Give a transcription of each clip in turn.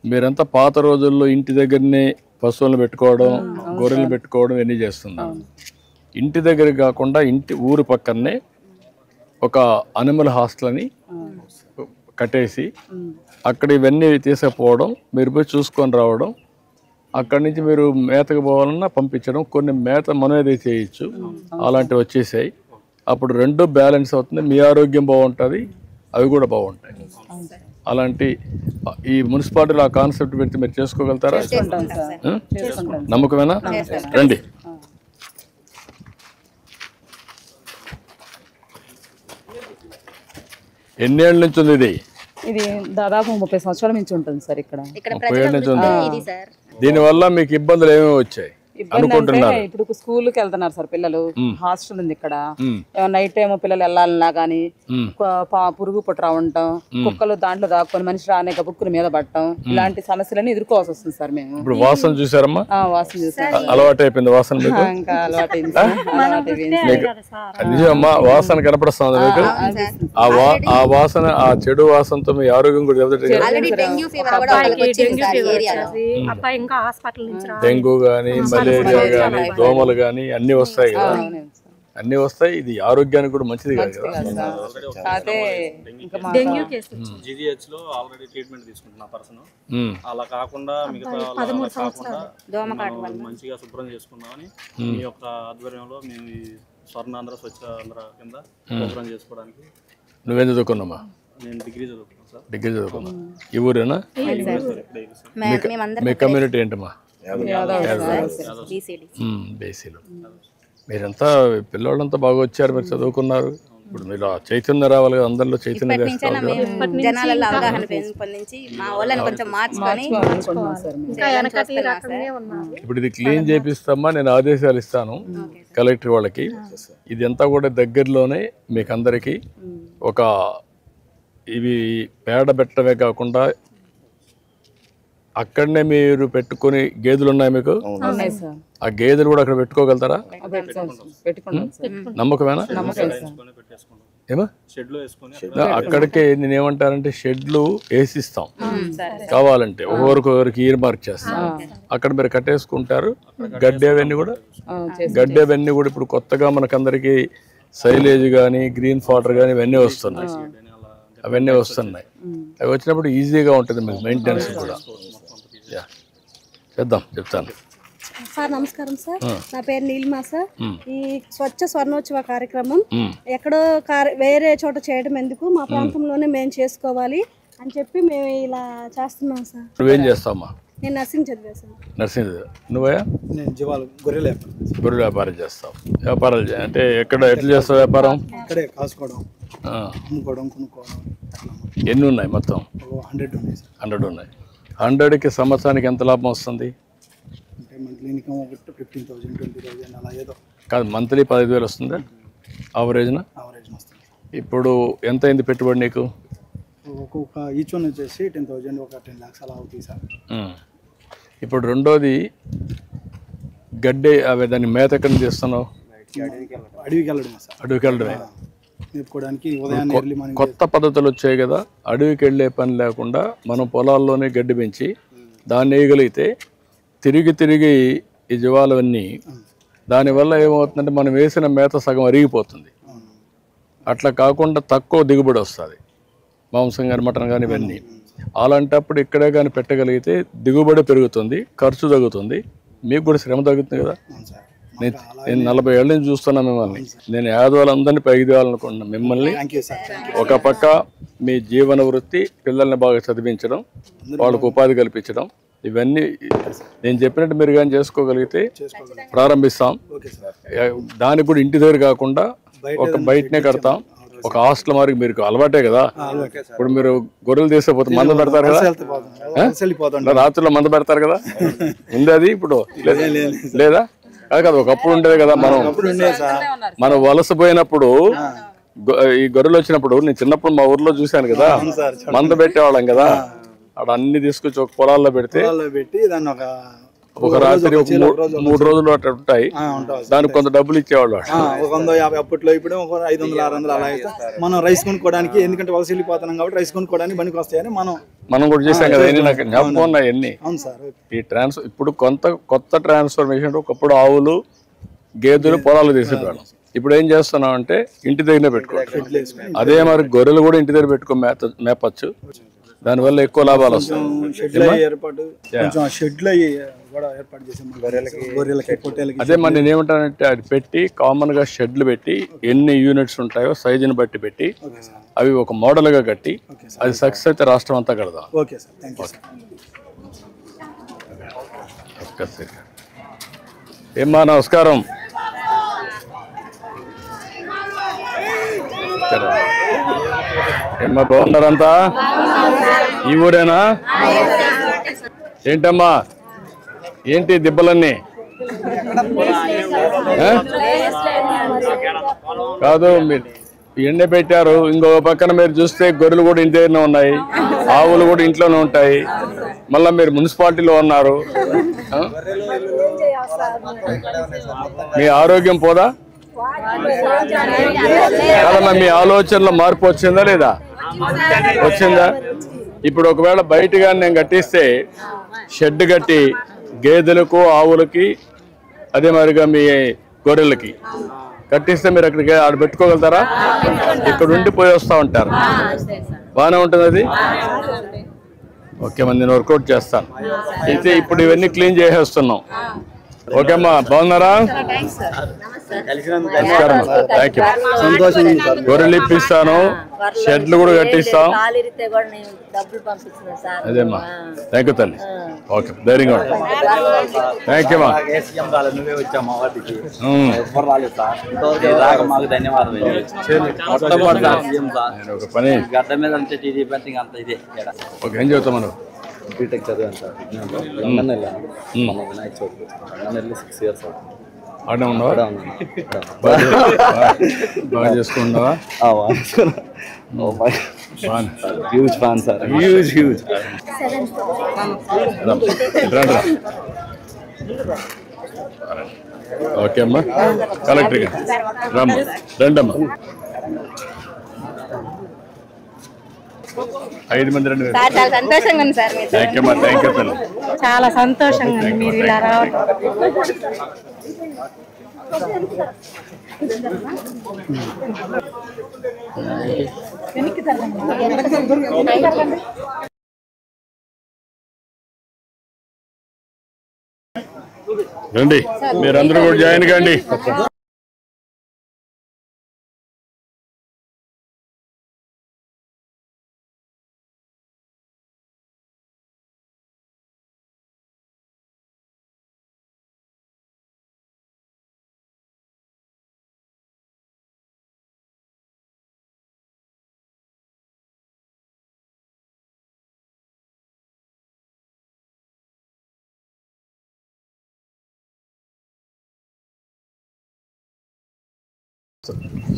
మీరంతా పాత రోజుల్లో ఇంటి దగ్గరనే పశువులను పెట్టుకోవడం, గొర్రెలు పెట్టుకోవడం ఇవన్నీ చేస్తున్నారు. ఇంటి దగ్గర కాకుండా ఊరు పక్కనే ఒక అనిమల్ హాస్టల్ అని కట్టేసి అక్కడ ఇవన్నీ తీసుకుపోవడం, మీరు పోయి చూసుకొని రావడం, అక్కడి నుంచి మీరు మేతకు పోవాలన్నా పంపించడం, కొన్ని మేత మనమేదే చేయొచ్చు, అలాంటివి వచ్చేసాయి. అప్పుడు రెండు బ్యాలెన్స్ అవుతుంది, మీ ఆరోగ్యం బాగుంటుంది, అవి కూడా బాగుంటాయి. అలాంటి ఈ మున్సిపాలిటీలో ఆ కాన్సెప్ట్ పెడితే మీరు చేసుకోగలుగుతారా? నమ్మకమేనా? రండి. ఎన్నేళ్ళ నుంచి ఉంది ఇది? ఇది దాదాపు 30 సంవత్సరాల నుంచి ఉంటుంది సార్. ఇక్కడ 30 ఏళ్ళ నుంచి ఉంది. దీనివల్ల మీకు ఇబ్బందులు ఏమేమి వచ్చాయి అనుకుంటున్నారు? ఇప్పుడు స్కూల్కి వెళ్తున్నారు సార్ పిల్లలు, హాస్టల్ ఉంది ఇక్కడ. నైట్ టైం పిల్లలు వెళ్ళాలన్నా గానీ పురుగు పుట్ర ఉండటం, కుక్కలు దాంట్లో దాక్కొని మనిషి రానే బుక్కుల మీద పడటం, ఇలాంటి సమస్యలన్నీ ఎదుర్కోవాల్సి వస్తుంది సార్. మేము ఇప్పుడు వాసన చూసారమ్మా? వాసన చూసాం, అలవాటు అయిపోయింది వాసన మీకు? ఇంకా అలవాటైంది. నిజమమ్మా, వాసన కనపడుతుంది మీకు? ఆ వాసన, ఆ చెడు వాసనతో మీ ఆరోగ్యం కూడా డెంగ్యూ గానీ, మలేరియా గానీ, దోమలు గానీ అన్ని వస్తాయి కదా, అన్ని వస్తాయి. ఇది ఆరోగ్యానికి కూడా మంచిది కాదు కదా. అలా కాకుండా మిగతా మంచిగా శుభ్రం చేసుకుందామని మీ యొక్క ఆధ్వర్యంలో మేము ఈ స్వర్ణాంధ్ర స్వచ్ఛ ఆంధ్ర కింద శుభ్రం చేసుకోవడానికి. నువ్వేం చదువుకున్నామా? నేను డిగ్రీ చదువుకున్నాను సార్. డిగ్రీ చదువుకున్నా. ఈ ఊరేనా? మీ కమ్యూనిటీ ఏంటమ్మా? బీసీలు. మీరంతా పిల్లవాళ్ళంతా బాగా వచ్చారు, మీరు చదువుకున్నారు. ఇప్పుడు మీరు చైతన్యం రావాలి కదా, అందరిలో చైతన్యం జనాలలో అవగాహన పెంపొందించి మా వాళ్ళని కొంచెం మార్చుకొని. ఇప్పుడు ఇది క్లీన్ చేపిస్తామా, నేను ఆదేశాలు ఇస్తాను కలెక్టర్ వాళ్ళకి. ఇది అంతా కూడా దగ్గరలోనే మీకు అందరికీ ఒక ఇవి పేడ పెట్టడమే కాకుండా అక్కడనే మీరు పెట్టుకుని గేదెలు ఉన్నాయి మీకు? ఆ గేదెలు కూడా అక్కడ పెట్టుకోగలుగుతారా? నమ్మకమేనా? ఏమా అక్కడికే నేనేమంటానంటే షెడ్లు వేసిస్తాం కావాలంటే, ఒకరికి ఇయర్ మార్క్ చేస్తాం, అక్కడ మీరు కట్టేసుకుంటారు. గడ్డేవన్నీ కూడా ఇప్పుడు కొత్తగా మనకందరికి సైలేజ్ కానీ, గ్రీన్ ఫాటర్ కానీ ఇవన్నీ వస్తున్నాయి. అవన్నీ వస్తున్నాయి. అవి వచ్చినప్పుడు ఈజీగా ఉంటుంది మీకు మెయింటెనెన్స్ కూడా. చేద్దాం, చెప్తాను సార్. నమస్కారం సార్, నా పేరు నీలిమా సార్. ఈ స్వచ్ఛ స్వర్ణోత్సవ కార్యక్రమం ఎక్కడో వేరే చోట చేయడం ఎందుకు, మా ప్రాంతంలోనే మేము చేసుకోవాలి అని చెప్పి మేము ఇలా చేస్తున్నాం సార్. నువ్వేం చేస్తావమ్మా? నేను నర్సింగ్ చదివా సార్. నర్సింగ్. నువ్వయా? నేను గొర్రెల వ్యాపారం చేస్తావు. వ్యాపారాలు అంటే ఎట్లా చేస్తావు వ్యాపారం? ఇక్కడే కాసుకోవడం, అమ్ముకోవడం, కొనుక్కోవడం. ఎన్ని ఉన్నాయి మొత్తం? 100 ఉన్నాయి సార్. 100 ఉన్నాయి. 100కి సంవత్సరానికి ఎంత లాభం వస్తుంది? అంటే మంత్లీ ఇన్కమ్ 15,000, 20,000 అలా ఏదో. కాదు, మంత్లీ 15,000 వస్తుందా ఆవరేజ్నా? ఆవరేజ్ వస్తుంది. ఇప్పుడు ఎంత అయింది పెట్టుబడి నీకు? ఒక్కొక్క ఈచ్ వన్ వచ్చేసి 10,000, ఒక 10 lakhs అలా అవుతుంది సార్. ఇప్పుడు రెండోది గడ్డి, అవి దాన్ని మేత ఎక్కడ తీస్తున్నావు? అడవికి వెళ్ళడం సార్. అడవికి వెళ్ళడమే. కొత్త పద్ధతులు వచ్చాయి కదా, అడవికి వెళ్ళే పని లేకుండా మనం పొలాల్లోనే గడ్డి పెంచి దాన్ని వేయగలిగితే తిరిగి ఈ జీవాలన్నీ, దానివల్ల ఏమవుతుందంటే మనం వేసిన మేత సగం అరిగిపోతుంది. అట్లా కాకుండా తక్కువ దిగుబడి వస్తుంది, మాంసం కానీ మటన్ కానీ ఇవన్నీ. అలాంటప్పుడు ఇక్కడే కానీ పెట్టగలిగితే దిగుబడి పెరుగుతుంది, ఖర్చు తగ్గుతుంది, మీకు కూడా శ్రమ తగ్గుతుంది కదా. నేను 40 ఏళ్ళ నుంచి చూస్తున్నా మిమ్మల్ని. నేను యాదవులందరినీ పైకి తేవాలనుకుంటున్నా మిమ్మల్ని. ఒక పక్క మీ జీవన వృత్తి, పిల్లల్ని బాగా చదివించడం, వాళ్ళకు ఉపాధి కల్పించడం, ఇవన్నీ నేను చెప్పినట్టు మీరు కానీ చేసుకోగలిగితే ప్రారంభిస్తాం. దానికి కూడా ఇంటి దగ్గర కాకుండా ఒక బయటనే కడతాం. ఒక హాస్టల్ మరి మీకు అలవాటే కదా. ఇప్పుడు మీరు గొర్రెలు తీసేపోతే మంద పెడతారు కదా, రాత్రిలో మంద పెడతారు కదా, ఉంది అది ఇప్పుడు లేదా? కాదు, ఒకప్పుడు ఉండేది కదా. మనం వలసపోయినప్పుడు ఈ గొర్రెలు వచ్చినప్పుడు నేను చిన్నప్పుడు మా ఊర్లో చూశాను కదా, మంద పెట్టేవాళ్ళం కదా. అక్కడ అన్ని తీసుకొచ్చి ఒక పొలాల్లో పెట్టి ఒక రాత్రి ఒక 3 రోజులు అట్లా ఉంటాయి. దానికి కొంత డబ్బులు ఇచ్చేవాళ్ళు. ఒక 150 అప్పట్లో, ఇప్పుడు ఒక 500 600 అలా అయితే మనం రైస్ కొనుక్కోవడానికి, ఎందుకంటే వలస వెళ్ళిపోతున్నాం కాబట్టి రైస్ కొనుక్కోవడానికి పనికి వస్తాయని మనం కూడా చేసాం కదా. నాకు జ్ఞాపకం ఉన్నాయి అన్ని. అవును సార్. ఈ ఇప్పుడు కొత్త ట్రాన్స్ఫర్మేషన్. ఒకప్పుడు ఆవులు గేదెలు పొలాలు తీసేవాళ్ళం. ఇప్పుడు ఏం చేస్తున్నాం అంటే ఇంటి దగ్గరనే పెట్టుకోవాలి. అదే మరి గొర్రెలు కూడా ఇంటి దగ్గర పెట్టుకో మేపచ్చు. దానివల్ల ఎక్కువ లాభాలు వస్తాయి. అదే మరి నేను ఏమంటానంటే అది పెట్టి కామన్ గా షెడ్లు పెట్టి ఎన్ని యూనిట్స్ ఉంటాయో సైజుని బట్టి పెట్టి అవి ఒక మోడల్ గా కట్టి అది సక్సెస్ అయితే రాష్ట్రం అంతా కడదాం. ఏమ్మా నమస్కారం. ఏమ్మా బాగున్నారంతా? ఈ ఊరేనా? ఏంటమ్మా ఏంటి దిబ్బలన్నీ? కాదు మీరు ఎండ పెట్టారు. ఇంకో పక్కన మీరు చూస్తే గొర్రెలు కూడా ఇంటి దగ్గరనే ఉన్నాయి, ఆవులు కూడా ఇంట్లోనే ఉంటాయి. మళ్ళా మీరు మున్సిపాలిటీలో ఉన్నారు. మీ ఆరోగ్యం పోదా? కాదమ్మా మీ ఆలోచనలో మార్పు వచ్చిందా లేదా? వచ్చిందా? ఇప్పుడు ఒకవేళ బయటగా నేను కట్టిస్తే షెడ్ కట్టి గేదెలకు ఆవులకి అదే మరిగా మీ గొర్రెలకి కట్టిస్తే మీరు అక్కడికి ఆడ పెట్టుకోగలుగుతారా? ఇక్కడ ఉండి పోయి వస్తూ ఉంటారు. బాగానే ఉంటుంది అది. ఓకే అమ్మా నేను వర్కౌట్ చేస్తాను. అయితే ఇప్పుడు ఇవన్నీ క్లీన్ చేసేస్తున్నాం. ఓకే అమ్మా బాగున్నారా? నమస్కారం. Thank you. గొర్రెలు ఇప్పిస్తాను, షెడ్లు కూడా కట్టిస్తాం. అదేమ్మా థ్యాంక్ యూ తల్లి. ఓకే ధైర్యంగా థ్యాంక్ యూ అమ్మా. ఒక పని ఓకే ఏం చెబుతాం మనం? బీటెక్ చదివాను సార్. లండన్ వెళ్ళాను. వినాయక చవితి లండన్ వెళ్ళి 6 years అవుతుంది. ఆడే ఉన్నావా? బాగా చేసుకున్నావా? Huge fan sir. Huge. Okay అమ్మా కలెక్టర్ రమ్మ రండమ్మా. 5 మంది రండి. చాలా సంతోషంగా ఉంది సార్. థ్యాంక్ యూ అమ్మా. థ్యాంక్ యూ తల్లి. చాలా సంతోషంగా ఉంది మీరు ఇలా రావడం. రండి మీరందరూ కూడా జాయిన్ కండి.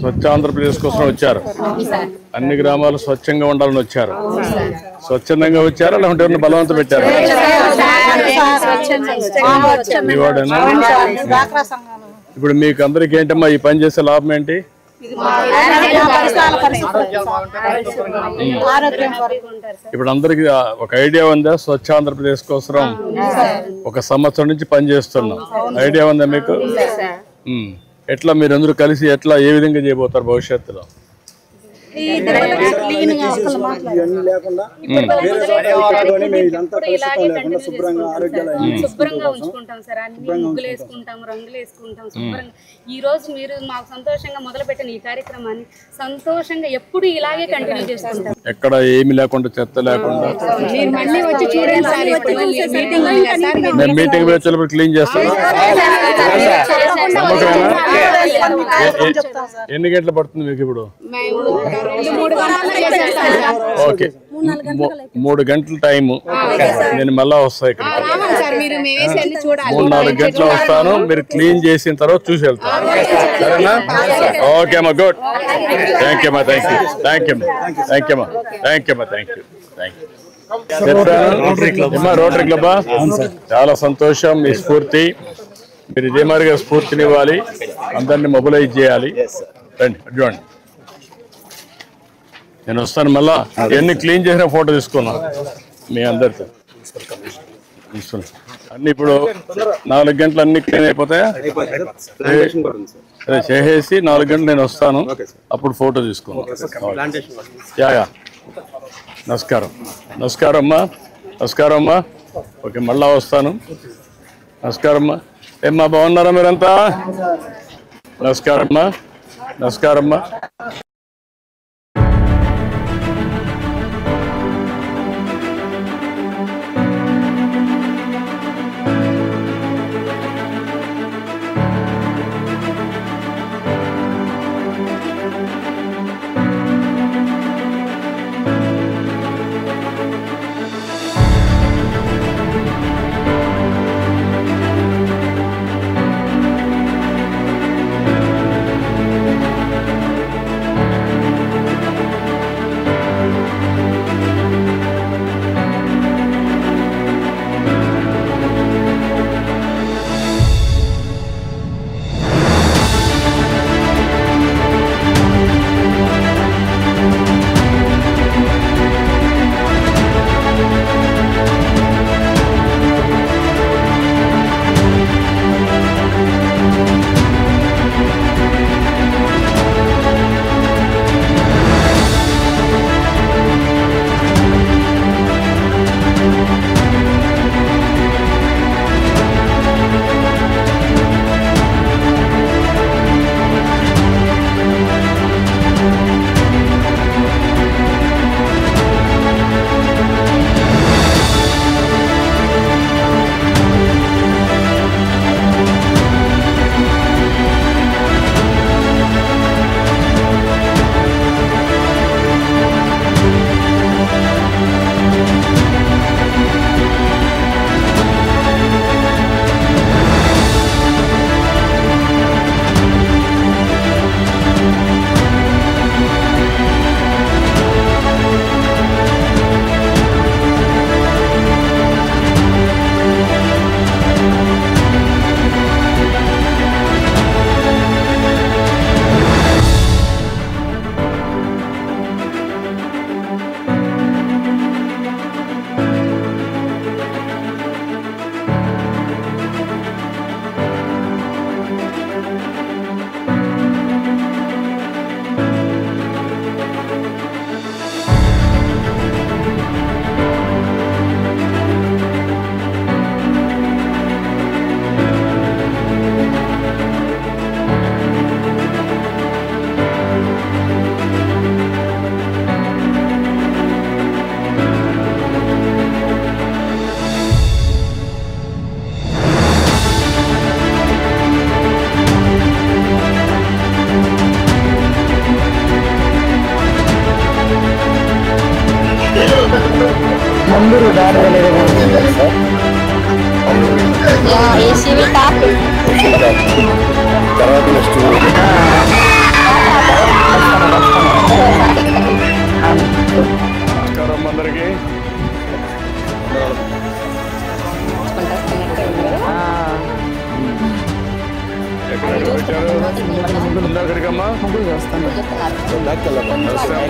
స్వచ్ఛ ఆంధ్రప్రదేశ్ కోసం వచ్చారు. అన్ని గ్రామాలు స్వచ్ఛంగా ఉండాలని వచ్చారు. స్వచ్ఛందంగా వచ్చారా లేకుంటే ఎవరిని బలవంతం పెట్టారా? మీ వాడేనా? ఇప్పుడు మీకు అందరికి ఏంటమ్మా ఈ పని చేసే లాభం ఏంటి? ఇప్పుడు అందరికి ఒక ఐడియా ఉందా? స్వచ్ఛ ఆంధ్రప్రదేశ్ కోసం 1 సంవత్సరం నుంచి పనిచేస్తున్నాం. ఐడియా ఉందా మీకు? ఎట్లా మీరందరూ కలిసి ఎట్లా ఏ విధంగా చేయబోతారు భవిష్యత్తులో? శుభ్రంగా ఉంచుకుంటాం సార్. అన్ని ముగ్గులు వేసుకుంటాం, రంగులు వేసుకుంటాం శుభ్రంగా. ఈ రోజు మీరు మాకు సంతోషంగా మొదలుపెట్టిన ఈ కార్యక్రమాన్ని సంతోషంగా ఎప్పుడు ఇలాగే కంటిన్యూ చేసుకుంటాం. ఎక్కడ ఏమి లేకుండా చెత్త లేకుండా మళ్ళీ వచ్చి చూడండి సార్. నేను మీటింగ్ వచ్చేటప్పుడు క్లీన్ చేస్తాను. ఎన్ని గంటలు పడుతుంది మీకు ఇప్పుడు? ఓకే 3 గంటల టైము. నేను మళ్ళా వస్తా ఇక్కడ. 3-4 గంటలు వస్తాను. మీరు క్లీన్ చేసిన తర్వాత చూసి వెళ్తాను. సరేనా? ఓకే అమ్మా గుడ్. థ్యాంక్ యూ అమ్మా. Thank you. థ్యాంక్ యూ అమ్మా. థ్యాంక్ యూ అమ్మా. థ్యాంక్ యూ అమ్మా. Thank you. Thank you. Rotary క్లబ్బా? చాలా సంతోషం. మీ స్ఫూర్తి మీరు ఇదే మాదిరిగా స్ఫూర్తినివ్వాలి, అందరినీ మొబిలైజ్ చేయాలి. రండి చూడండి, నేను వస్తాను. మళ్ళా ఎన్ని క్లీన్ చేసిన ఫోటో తీసుకున్నాను మీ అందరితో అన్ని. ఇప్పుడు 4 గంటలు అన్ని క్లీన్ అయిపోతాయా? అదే చేసేసి 4 గంటలు నేను వస్తాను, అప్పుడు ఫోటో తీసుకున్నాను. యా నమస్కారం. నమస్కారం అమ్మా. నమస్కారం అమ్మా. ఓకే, మళ్ళా వస్తాను. నమస్కారం అమ్మా. ఏమ్మా బాగున్నారా మీరంతా? నమస్కారం అమ్మా. నమస్కారం అమ్మా.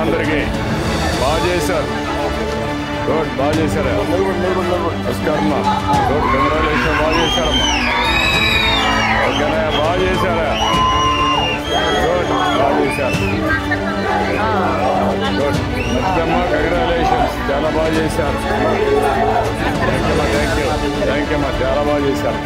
అందరికి బాగా చేశారు. గుడ్, బాగా చేశారా? నమస్కారం. Good, congratulation. బాగా చేశారమ్మా. ఓకేనా? బాగా చేశారా? గుడ్, బాగా చేశారు. గుడ్, నచ్చమ్మా. కంగ్రాచులేషన్స్, చాలా బాగా చేశారు. థ్యాంక్ యూ అమ్మా. థ్యాంక్ యూ అమ్మా, చాలా బాగా చేశారు.